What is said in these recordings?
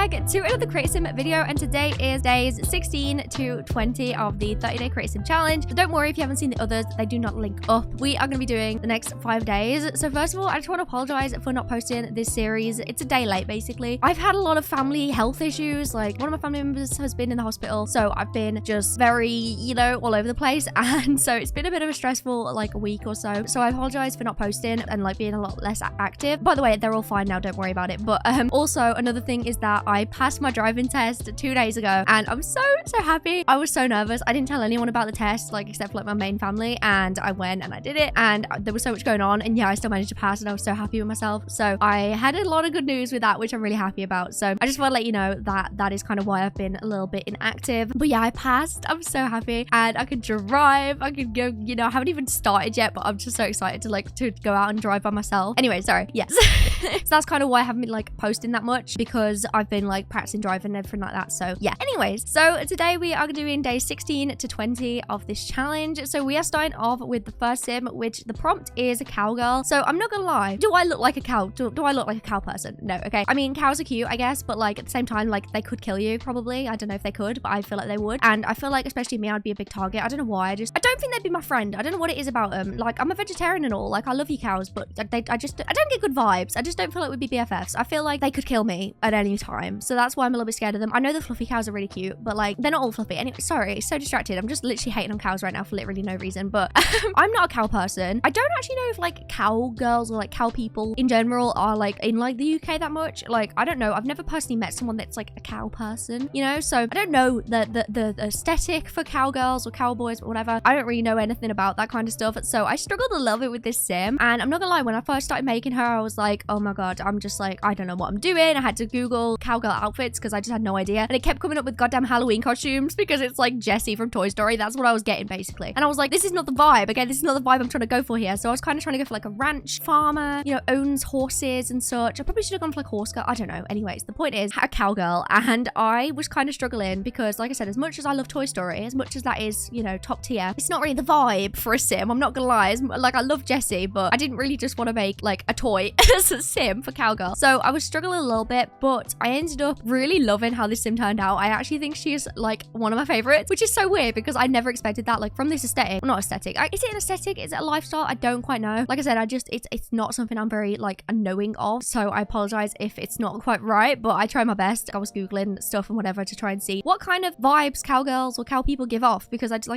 back to another Create Sim video, and today is days 16 to 20 of the 30-day Create Sim challenge. But don't worry if you haven't seen the others, they do not link up. We are going to be doing the next 5 days. So first of all, I just want to apologize for not posting this series. It's a day late, basically. I've had a lot of family health issues. Like, one of my family members has been in the hospital, so I've been just very, you know, all over the place. And so it's been a bit of a stressful, like, a week or so. So I apologize for not posting and, like, being a lot less active. By the way, they're all fine now, don't worry about it. But also another thing is that I passed my driving test 2 days ago, and I'm so happy. I was so nervous. I didn't tell anyone about the test, like, except for like my main family, and I went and I did it, and there was so much going on, and yeah, I still managed to pass, and I was so happy with myself. So I had a lot of good news with that, which I'm really happy about. So I just want to let you know that that is kind of why I've been a little bit inactive. But yeah, I passed. I'm so happy, and I could drive. I could go, you know, I haven't even started yet, but I'm just so excited to go out and drive by myself. Anyway, sorry. Yes. So that's kind of why I haven't been like posting that much, because I've been like practicing driving and everything like that. So yeah, anyways, so today we are doing day 16 to 20 of this challenge. So we are starting off with the first sim, which the prompt is a cowgirl. So I'm not gonna lie, do I look like a cow? Do I look like a cow person? No. Okay, I mean, cows are cute, I guess, but like at the same time, like they could kill you probably. I don't know if they could, but I feel like they would. And I feel like especially me, I'd be a big target. I don't know why. I don't think they'd be my friend. I don't know what it is about them. Like, I'm a vegetarian and all, like I love you cows, but I don't get good vibes. I just don't feel like we'd be BFFs. I feel like they could kill me at any time. So that's why I'm a little bit scared of them. I know the fluffy cows are really cute, but like they're not all fluffy. Anyway, sorry, so distracted. I'm just literally hating on cows right now for literally no reason. But I'm not a cow person. I don't actually know if like cowgirls or like cow people in general are like in like the UK that much. Like, I don't know. I've never personally met someone that's like a cow person, you know? So I don't know the aesthetic for cowgirls or cowboys or whatever. I don't really know anything about that kind of stuff. So I struggled a little bit with this sim. And I'm not gonna lie, when I first started making her, I was like, oh my God, I'm just like, I don't know what I'm doing. I had to Google cowgirl outfits because I just had no idea. And it kept coming up with goddamn Halloween costumes because it's like Jessie from Toy Story. That's what I was getting basically. And I was like, this is not the vibe. Okay, this is not the vibe I'm trying to go for here. So I was kind of trying to go for like a ranch farmer, you know, owns horses and such. I probably should have gone for like horse girl. I don't know. Anyways, the point is a cowgirl. And I was kind of struggling because, like I said, as much as I love Toy Story, as much as that is, you know, top tier, it's not really the vibe for a sim. I'm not gonna lie. Like, I love Jessie, but I didn't really just want to make like a toy as a sim for cowgirl. So I was struggling a little bit, but I ended up really loving how this sim turned out. I actually think she is like one of my favorites, which is so weird because I never expected that, like, from this aesthetic. Well, not aesthetic. Is it an aesthetic? Is it a lifestyle? I don't quite know. Like I said, it's not something I'm very like knowing of. So I apologize if it's not quite right, but I try my best. I was Googling stuff and whatever to try and see what kind of vibes cowgirls or cow people give off, because I don't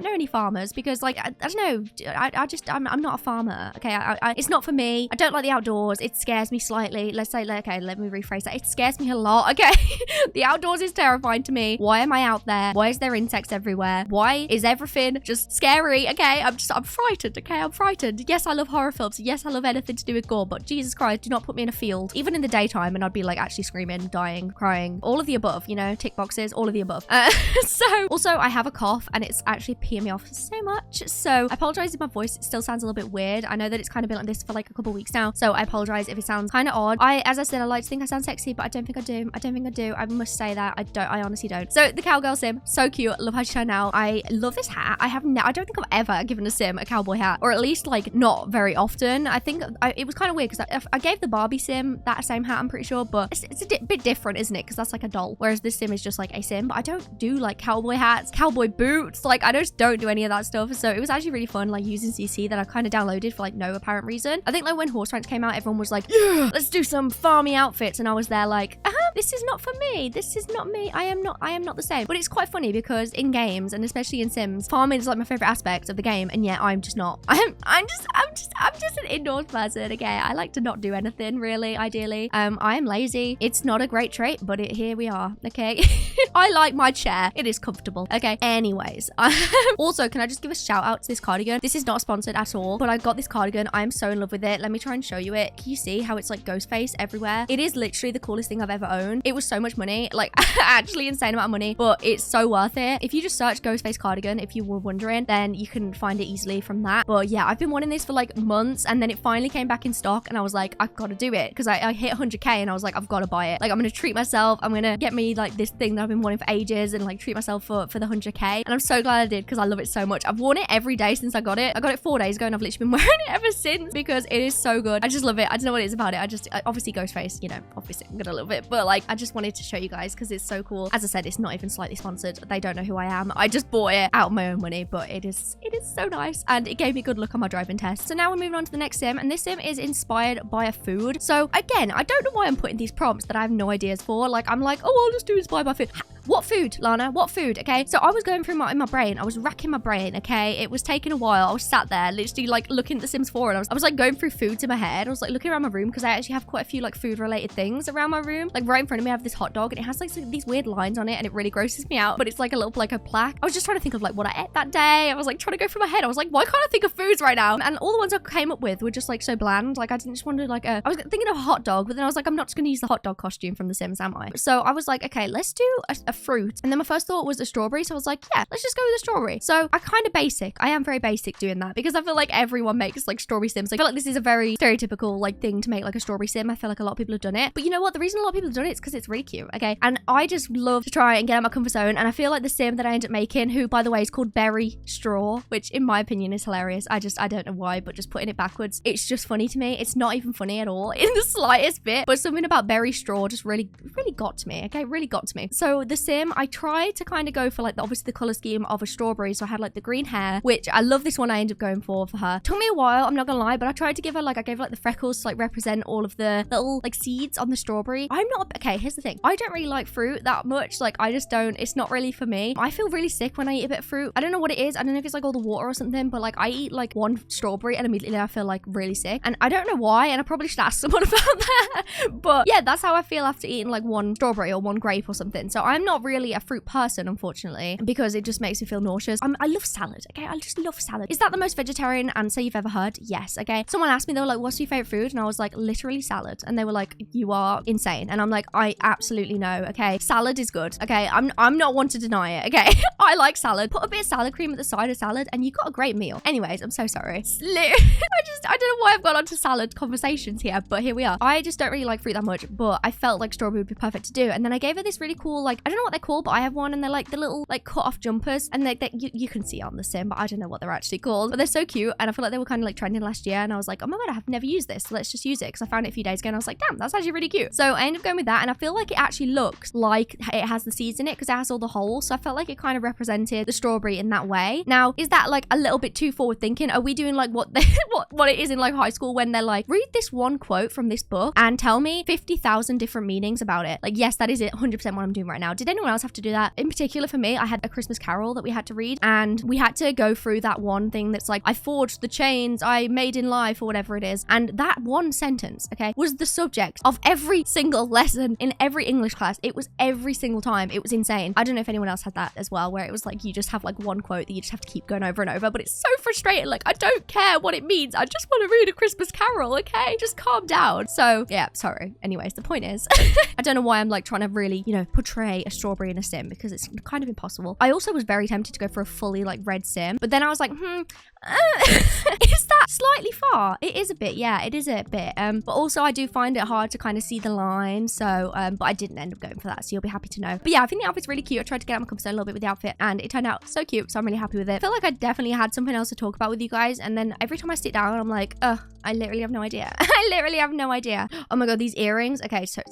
know any farmers, because like, I don't know. I'm not a farmer. Okay. It's not for me. I don't like the outdoors. It scares me slightly. Let's say, like, okay, let me rephrase that. It scares me a lot. Okay. The outdoors is terrifying to me. Why am I out there? Why is there insects everywhere? Why is everything just scary? Okay. I'm frightened. Okay. I'm frightened. Yes, I love horror films. Yes, I love anything to do with gore, but Jesus Christ, do not put me in a field, even in the daytime, and I'd be like actually screaming, dying, crying, all of the above, you know, tick boxes, all of the above. So also I have a cough and it's actually peeing me off so much. So I apologize if my voice still sounds a little bit weird. I know that it's kind of been like this for like a couple weeks now, so I apologize if it sounds kind of odd. As I said, I like to think I sound sexy, but I don't think I do. I must say that I honestly don't. So the cowgirl sim, so cute. Love how she turned out. I love this hat. I don't think I've ever given a sim a cowboy hat, or at least like not very often. I think it was kind of weird because I gave the Barbie sim that same hat, I'm pretty sure, but it's a bit different, isn't it? Because that's like a doll, whereas this sim is just like a sim. But I don't do like cowboy hats, cowboy boots. Like, I just don't do any of that stuff. So it was actually really fun, like using CC that I kind of downloaded for like no apparent reason. I think like when Horse Ranch came out, everyone was like, yeah, let's do some farmy outfits, and I was there like, this is not for me. This is not me. I am not the same. But it's quite funny because in games, and especially in Sims, farming is like my favorite aspect of the game, and yet I'm just not. I'm just an indoors person. Okay, I like to not do anything really. Ideally, I am lazy. It's not a great trait, but here we are. Okay. I like my chair. It is comfortable. Okay. Anyways, also, can I just give a shout out to this cardigan? This is not sponsored at all, but I got this cardigan. I'm so in love with it. Let me try and show you it. Can you see how it's like ghost face everywhere? It is literally the coolest thing I've ever own. It was so much money, like actually insane amount of money, but it's so worth it. If you just search Ghostface cardigan, if you were wondering, then you can find it easily from that. But yeah, I've been wanting this for like months, and then it finally came back in stock, and I was like, I've got to do it, because I hit 100k, and I was like, I've got to buy it. Like, I'm gonna treat myself. I'm gonna get me like this thing that I've been wanting for ages, and like treat myself for the 100k. And I'm so glad I did, because I love it so much. I've worn it every day since I got it. I got it 4 days ago, and I've literally been wearing it ever since, because it is so good. I just love it. I don't know what it is about it. Obviously Ghostface, you know, obviously I'm gonna love it, but like, I just wanted to show you guys because it's so cool. As I said, it's not even slightly sponsored. They don't know who I am. I just bought it out of my own money, but it is so nice, and it gave me a good look on my driving test. So now we're moving on to the next sim, and this sim is inspired by a food. So again, I don't know why I'm putting these prompts that I have no ideas for. Like, I'm like, oh, I'll just do inspired by food. What food, Lana? What food? Okay, so I was going through in my brain. I was racking my brain. Okay, it was taking a while. I was sat there, literally like looking at The Sims 4, and I was like going through foods in my head. I was like looking around my room, because I actually have quite a few like food related things around my room. Like right in front of me, I have this hot dog, and it has like these weird lines on it, and it really grosses me out. But it's like a little like a plaque. I was just trying to think of like what I ate that day. I was like trying to go through my head. I was like, why can't I think of foods right now? And all the ones I came up with were just like so bland. Like I didn't just want to like I was thinking of a hot dog, but then I was like, I'm not just gonna use the hot dog costume from The Sims, am I? So I was like, okay, let's do a fruit. And then my first thought was a strawberry, so I was like, yeah, let's just go with a strawberry. So I kind of basic. I am very basic doing that, because I feel like everyone makes like strawberry sims. Like, I feel like this is a very stereotypical like thing to make like a strawberry sim. I feel like a lot of people have done it, but you know what? The reason a lot of people have done it is because it's really cute. Okay, and I just love to try and get out of my comfort zone. And I feel like the sim that I end up making, who by the way is called Berry Straw, which in my opinion is hilarious. I don't know why, but just putting it backwards, it's just funny to me. It's not even funny at all in the slightest bit, but something about Berry Straw just really got to me. Okay, really got to me. So the sim, I tried to kind of go for like obviously the color scheme of a strawberry. So I had like the green hair, which I love. This one I ended up going for her. Took me a while, I'm not gonna lie, but I tried to give her like, I gave her like the freckles to like represent all of the little like seeds on the strawberry. I'm not, okay, here's the thing. I don't really like fruit that much. Like I just don't, it's not really for me. I feel really sick when I eat a bit of fruit. I don't know what it is. I don't know if it's like all the water or something, but like I eat like one strawberry and immediately I feel like really sick. And I don't know why, and I probably should ask someone about that. But yeah, that's how I feel after eating like one strawberry or one grape or something. So I'm not really a fruit person, unfortunately, because it just makes me feel nauseous. I love salad, okay? I just love salad. Is that the most vegetarian answer you've ever heard? Yes, okay? Someone asked me, they were like, what's your favorite food? And I was like, literally salad. And they were like, you are insane. And I'm like, I absolutely know, okay? Salad is good, okay? I'm not one to deny it, okay? I like salad. Put a bit of salad cream at the side of salad and you got a great meal. Anyways, I'm so sorry. I don't know why I've got onto salad conversations here, but here we are. I just don't really like fruit that much, but I felt like strawberry would be perfect to do. And then I gave her this really cool, like, I don't know what they're called, but I have one, and they're like the little like cut off jumpers, and you can see on the sim, but I don't know what they're actually called, but they're so cute. And I feel like they were kind of like trending last year, and I was like, oh my god, I have never used this, so let's just use it, because I found it a few days ago and I was like, damn, that's actually really cute. So I ended up going with that, and I feel like it actually looks like it has the seeds in it because it has all the holes. So I felt like it kind of represented the strawberry in that way. Now, is that like a little bit too forward thinking? Are we doing like what what it is in like high school when they're like, read this one quote from this book and tell me 50,000 different meanings about it? Like, yes, that is it, 100% what I'm doing right now. Did anyone else have to do that? In particular for me, I had A Christmas Carol that we had to read, and we had to go through that one thing that's like, I forged the chains I made in life, or whatever it is. And that one sentence, okay, was the subject of every single lesson in every English class. It was every single time. It was insane. I don't know if anyone else had that as well, where it was like, you just have like one quote that you just have to keep going over and over, but it's so frustrating. Like, I don't care what it means. I just want to read A Christmas Carol, okay? Just calm down. So yeah, sorry. Anyways, the point is, I don't know why I'm like trying to really, you know, portray a strawberry in a sim, because it's kind of impossible. I also was very tempted to go for a fully like red sim, but then I was like, is that slightly far? It is a bit, yeah, it is a bit. But also I do find it hard to kind of see the line. So, but I didn't end up going for that, so you'll be happy to know. But yeah, I think the outfit's really cute. I tried to get out my comfort zone a little bit with the outfit, and it turned out so cute. So I'm really happy with it. I feel like I definitely had something else to talk about with you guys, and then every time I sit down, I'm like, I literally have no idea. I literally have no idea. Oh my god, these earrings. Okay, so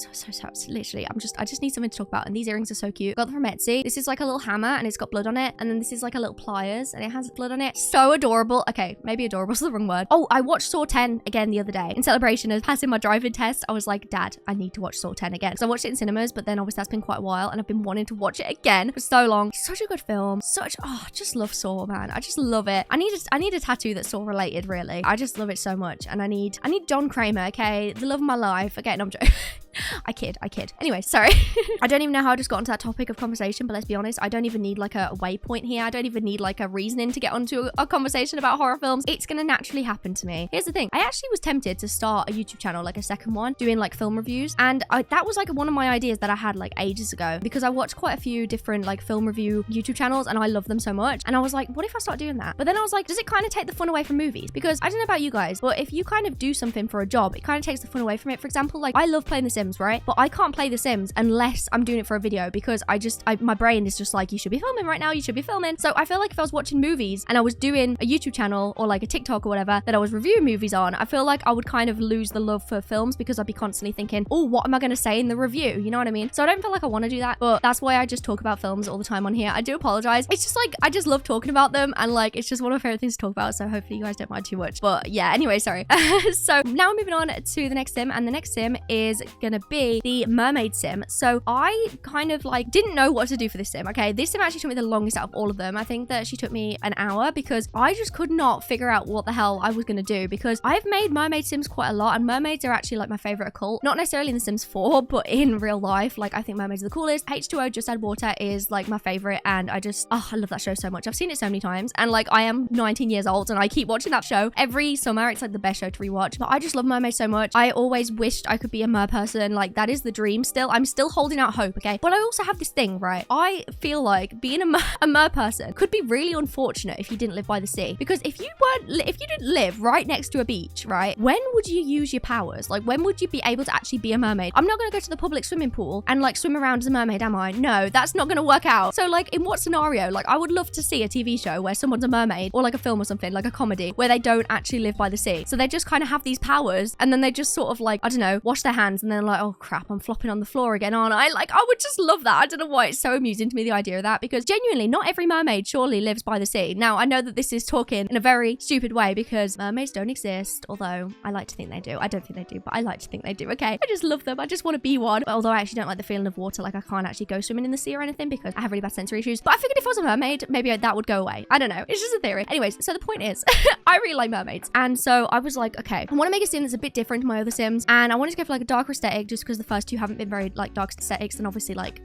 literally, I just need something to talk about, and these earrings are so cute. Got them from Etsy. This is like a little hammer, and it's got blood on it, and then this is like a little pliers, and it has blood on it. So adorable. Okay, maybe adorable is the wrong word. Oh, I watched Saw 10 again the other day in celebration of passing my driving test. I was like, Dad, I need to watch Saw 10 again. So I watched it in cinemas, but then obviously that's been quite a while, and I've been wanting to watch it again for so long. Such a good film. I just love Saw, man. I just love it. I need a tattoo that's Saw related, really. I just love it so much. much, and I need John Kramer, okay? The love of my life. Okay, no, I'm joking. I kid. Anyway, sorry. I don't even know how I just got onto that topic of conversation, but let's be honest, I don't even need like a waypoint here. I don't even need like a reasoning to get onto a conversation about horror films. It's gonna naturally happen to me. Here's the thing. I actually was tempted to start a YouTube channel, like a second one, doing like film reviews. And that was like one of my ideas that I had like ages ago, because I watched quite a few different like film review YouTube channels and I love them so much. And I was like, what if I start doing that? But then I was like, does it kind of take the fun away from movies? Because I don't know about you guys, but if you kind of do something for a job, it kind of takes the fun away from it. For example, like I love playing The Sims, right? But I can't play The Sims unless I'm doing it for a video, because my brain is just like, you should be filming right now, you should be filming. So I feel like if I was watching movies and I was doing a YouTube channel or like a TikTok or whatever that I was reviewing movies on, I feel like I would kind of lose the love for films, because I'd be constantly thinking, oh, what am I going to say in the review? You know what I mean? So I don't feel like I want to do that, but that's why I just talk about films all the time on here. I do apologize. It's just like, I just love talking about them, and like, it's just one of my favorite things to talk about. So hopefully you guys don't mind too much. But yeah, anyway, sorry. So now we're moving on to the next sim, and the next sim is gonna be the mermaid sim. So I kind of like didn't know what to do for this sim. Okay, this sim actually took me the longest out of all of them. I think that she took me an hour, because I just could not figure out what the hell I was gonna do, because I've made mermaid sims quite a lot, and mermaids are actually like my favorite occult. Not necessarily in The Sims 4, but in real life, like I think mermaids are the coolest. H2O, Just Add Water is like my favorite, and I love that show so much. I've seen it so many times, and like I am 19 years old and I keep watching that show every summer. It's like the best show to rewatch. But I just love mermaids so much. I always wished I could be a mer person. Like that is the dream still. I'm still holding out hope, okay? But I also have this thing, right? I feel like being a mer person could be really unfortunate if you didn't live by the sea, because if you didn't live right next to a beach, right? When would you use your powers? Like when would you be able to actually be a mermaid? I'm not gonna go to the public swimming pool and like swim around as a mermaid, am I? No, that's not gonna work out. So like in what scenario? Like I would love to see a TV show where someone's a mermaid, or like a film or something, like a comedy, where they don't actually live by the sea. So they just kind of have these powers, and then they just sort of like, I don't know, wash their hands, and then like, oh crap, I'm flopping on the floor again, aren't I? Like I would just love that. I don't know why it's so amusing to me, the idea of that, because genuinely not every mermaid surely lives by the sea. Now I know that this is talking in a very stupid way, because mermaids don't exist, although I like to think they do. I don't think they do, but I like to think they do, okay? I just love them. I just want to be one. But although I actually don't like the feeling of water, like I can't actually go swimming in the sea or anything because I have really bad sensory issues. But I figured if I was a mermaid, maybe that would go away. I don't know. It's just a theory. Anyways, so the point is, I really like mermaids. And so I was like, okay, I want to make a sim that's a bit different to my other sims. And I wanted to go for like a darker aesthetic, just because the first two haven't been very like dark aesthetics. And obviously like,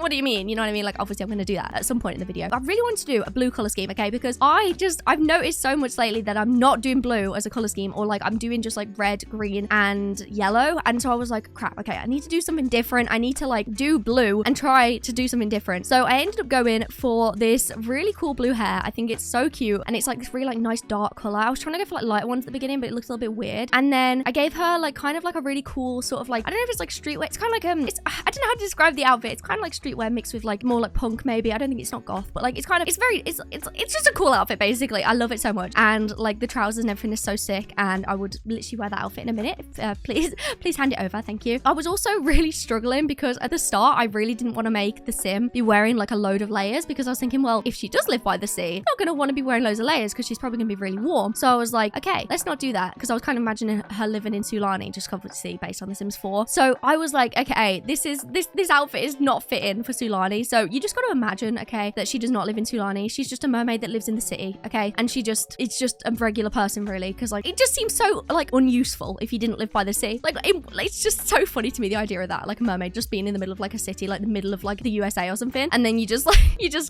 what do you mean? You know what I mean? Like obviously I'm going to do that at some point in the video. I really wanted to do a blue color scheme, okay? Because I've noticed so much lately that I'm not doing blue as a color scheme, or like I'm doing just like red, green, and yellow. And so I was like, crap, okay, I need to do something different. I need to like do blue and try to do something different. So I ended up going for this really cool blue hair. I think it's so cute, and it's like this really like nice dark color. I was trying to go for like light ones at the beginning, but it looks a little bit weird. And then I gave her like kind of like a really cool sort of like, I don't know if it's like streetwear. It's kind of like I don't know how to describe the outfit. It's kind of like streetwear mixed with like more like punk maybe. I don't think it's not goth, but like it's kind of, it's just a cool outfit basically. I love it so much, and like the trousers and everything is so sick, and I would literally wear that outfit in a minute. Please hand it over, thank you. I was also really struggling because at the start I really didn't want to make the sim be wearing like a load of layers, because I was thinking, well, if she does live by the sea, I'm not going to want to be wearing loads of layers because she's probably going to be really warm. So I was like, okay, let's not do that, because I was kind of imagining her living in Sulani, just obviously based on The Sims 4. So I was like, okay, this outfit is not fitting for Sulani. So you just got to imagine, okay, that she does not live in Sulani. She's just a mermaid that lives in the city, okay? And it's just a regular person really, because like it just seems so like unuseful if you didn't live by the sea. Like it's just so funny to me, the idea of that, like a mermaid just being in the middle of like a city, like the middle of like the USA or something, and then you just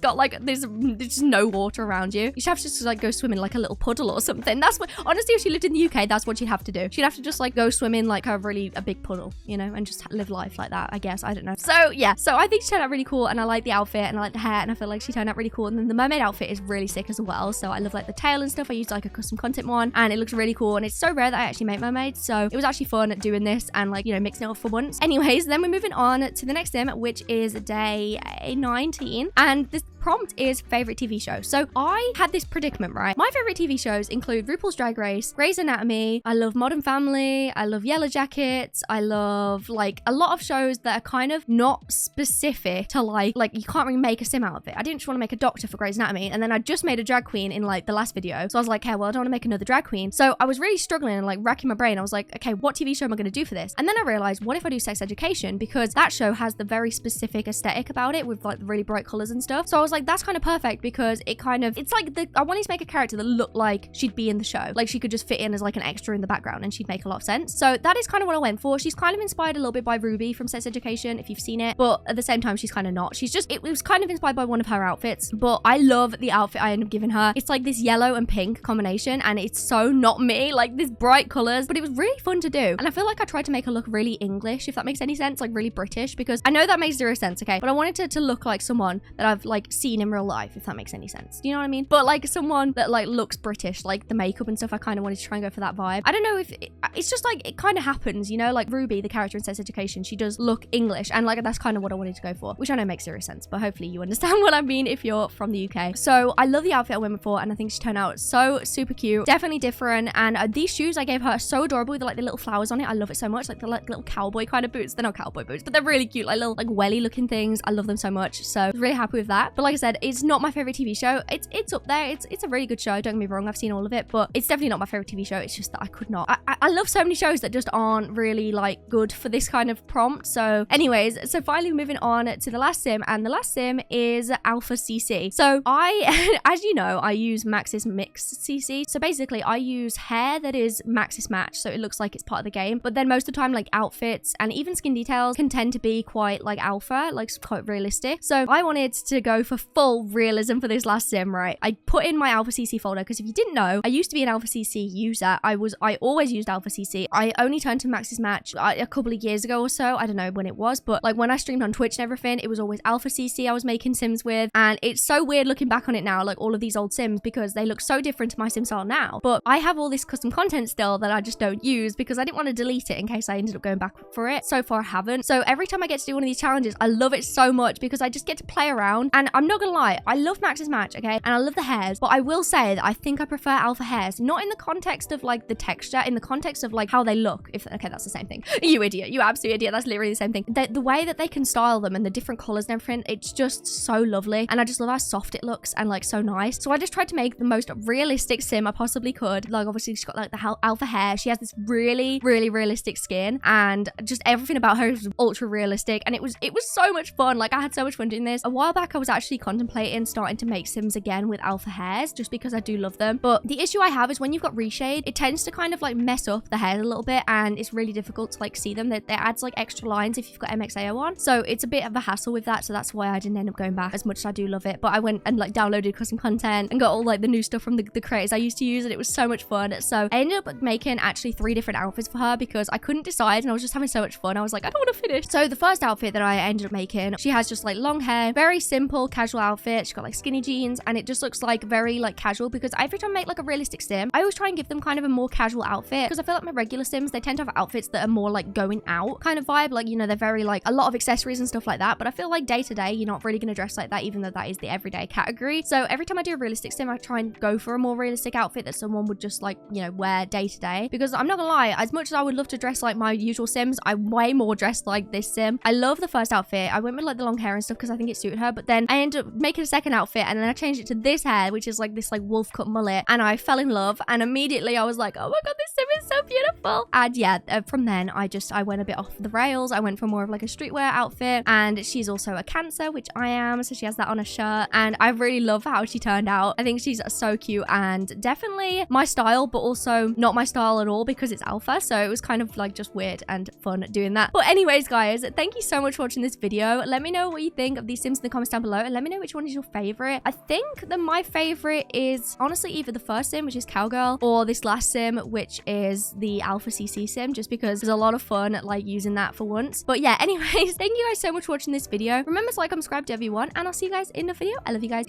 got like there's just no water around you. You should have to just like go swim in like a little puddle or something. That's what, honestly, if she lived in the UK, that's what she'd have to do. She'd have to just like go swim in like a big puddle, you know, and just live life like that, I guess. I don't know. So yeah, so I think she turned out really cool, and I like the outfit, and I like the hair, and I feel like she turned out really cool. And then the mermaid outfit is really sick as well. So I love like the tail and stuff. I used like a custom content one, and it looks really cool, and it's so rare that I actually make mermaids, so it was actually fun doing this and like, you know, mixing it up for once. Anyways, then we're moving on to the next sim, which is day 19, and this prompt is favorite TV show. So I had this predicament, right? My favorite TV shows include RuPaul's Drag Race, Grey's Anatomy, I love Modern Family, I love Yellow Jackets, I love like a lot of shows that are kind of not specific to like you can't really make a sim out of it. I didn't just want to make a doctor for Grey's Anatomy, and then I just made a drag queen in like the last video. So I was like, okay, well, I don't want to make another drag queen. So I was really struggling and like racking my brain. I was like, okay, what TV show am I going to do for this? And then I realized, what if I do Sex Education? Because that show has the very specific aesthetic about it with like the really bright colors and stuff. So I was was like, that's kind of perfect because it's like I wanted to make a character that looked like she'd be in the show. Like she could just fit in as like an extra in the background and she'd make a lot of sense. So that is kind of what I went for. She's kind of inspired a little bit by Ruby from Sex Education, if you've seen it, but at the same time, she's kind of not. It was kind of inspired by one of her outfits, but I love the outfit I ended up giving her. It's like this yellow and pink combination, and it's so not me, like this bright colors, but it was really fun to do. And I feel like I tried to make her look really English, if that makes any sense, like really British, because I know that makes zero sense, okay? But I wanted to look like someone that I've like seen in real life, if that makes any sense. Do you know what I mean? But like someone that like looks British, like the makeup and stuff, I kind of wanted to try and go for that vibe. I don't know if it's just like, it kind of happens, you know, like Ruby, the character in Sex Education, she does look English, and like that's kind of what I wanted to go for, which I know makes zero sense, but hopefully you understand what I mean if you're from the UK. So I love the outfit I went for, and I think she turned out so super cute, definitely different. And these shoes I gave her are so adorable with like the little flowers on it. I love it so much, like the little cowboy kind of boots. They're not cowboy boots, but they're really cute, like little like welly looking things. I love them so much, so really happy with that. But like I said, it's not my favorite TV show. It's up there. It's a really good show, don't get me wrong, I've seen all of it, but it's definitely not my favorite TV show. It's just that I could not. I love so many shows that just aren't really like good for this kind of prompt. So anyways, so finally moving on to the last sim, and the last sim is Alpha CC. So I as you know, I use Maxis Mix CC. So basically I use hair that is Maxis match, so it looks like it's part of the game, but then most of the time like outfits and even skin details can tend to be quite like alpha, like quite realistic. So I wanted to go for full realism for this last sim, right? I put in my Alpha CC folder because if you didn't know, I used to be an Alpha CC user. I always used Alpha CC. I only turned to Maxis match a couple of years ago or so. I don't know when it was, but like when I streamed on Twitch and everything, it was always Alpha CC I was making sims with, and it's so weird looking back on it now, like all of these old sims, because they look so different to my sim style now. But I have all this custom content still that I just don't use because I didn't want to delete it in case I ended up going back for it. So far I haven't. So every time I get to do one of these challenges, I love it so much because I just get to play around. And I'm not gonna lie, I love Max's match, okay? And I love the hairs, but I will say that I think I prefer alpha hairs, not in the context of like the texture, in the context of like how they look. Okay, that's the same thing. You idiot, you absolute idiot. That's literally the same thing. The way that they can style them and the different colors and everything, it's just so lovely. And I just love how soft it looks and like so nice. So I just tried to make the most realistic sim I possibly could. Like obviously she's got like the alpha hair. She has this really realistic skin, and just everything about her is ultra realistic. And it was so much fun. Like I had so much fun doing this. A while back I was actually contemplating starting to make sims again with alpha hairs just because I do love them. But the issue I have is when you've got reshade, it tends to kind of like mess up the hairs a little bit, and it's really difficult to like see them. That adds like extra lines if you've got MXAO on, so it's a bit of a hassle with that. So that's why I didn't end up going back as much as I do love it. But I went and like downloaded custom content and got all like the new stuff from the creators I used to use, and it was so much fun. So I ended up making actually 3 different outfits for her because I couldn't decide and I was just having so much fun. I was like, I don't want to finish. So the first outfit that I ended up making, she has just like long hair, very simple casual outfit. She's got like skinny jeans, and it just looks like very like casual because every time I make like a realistic sim, I always try and give them kind of a more casual outfit because I feel like my regular sims, they tend to have outfits that are more like going out kind of vibe. Like, you know, they're very like a lot of accessories and stuff like that. But I feel like day to day, you're not really going to dress like that, even though that is the everyday category. So every time I do a realistic sim, I try and go for a more realistic outfit that someone would just like, you know, wear day to day. Because I'm not gonna lie, as much as I would love to dress like my usual sims, I'm way more dressed like this sim. I love the first outfit. I went with like the long hair and stuff because I think it suited her. But then I ended up making a second outfit, and then I changed it to this hair, which is like this like wolf cut mullet, and I fell in love. And immediately I was like, oh my god, this sim is so beautiful. And yeah, from then I went a bit off the rails. I went for more of like a streetwear outfit, and she's also a Cancer, which I am, so she has that on her shirt, and I really love how she turned out. I think she's so cute and definitely my style, but also not my style at all because it's alpha. So it was kind of like just weird and fun doing that. But anyways, guys, thank you so much for watching this video. Let me know what you think of these sims in the comments down below, and let me know which one is your favorite. I think that my favorite is honestly either the first sim, which is Cowgirl, or this last sim, which is the Alpha CC sim, just because there's a lot of fun like using that for once. But yeah, anyways, thank you guys so much for watching this video. Remember to like and subscribe to everyone, and I'll see you guys in the video. I love you guys.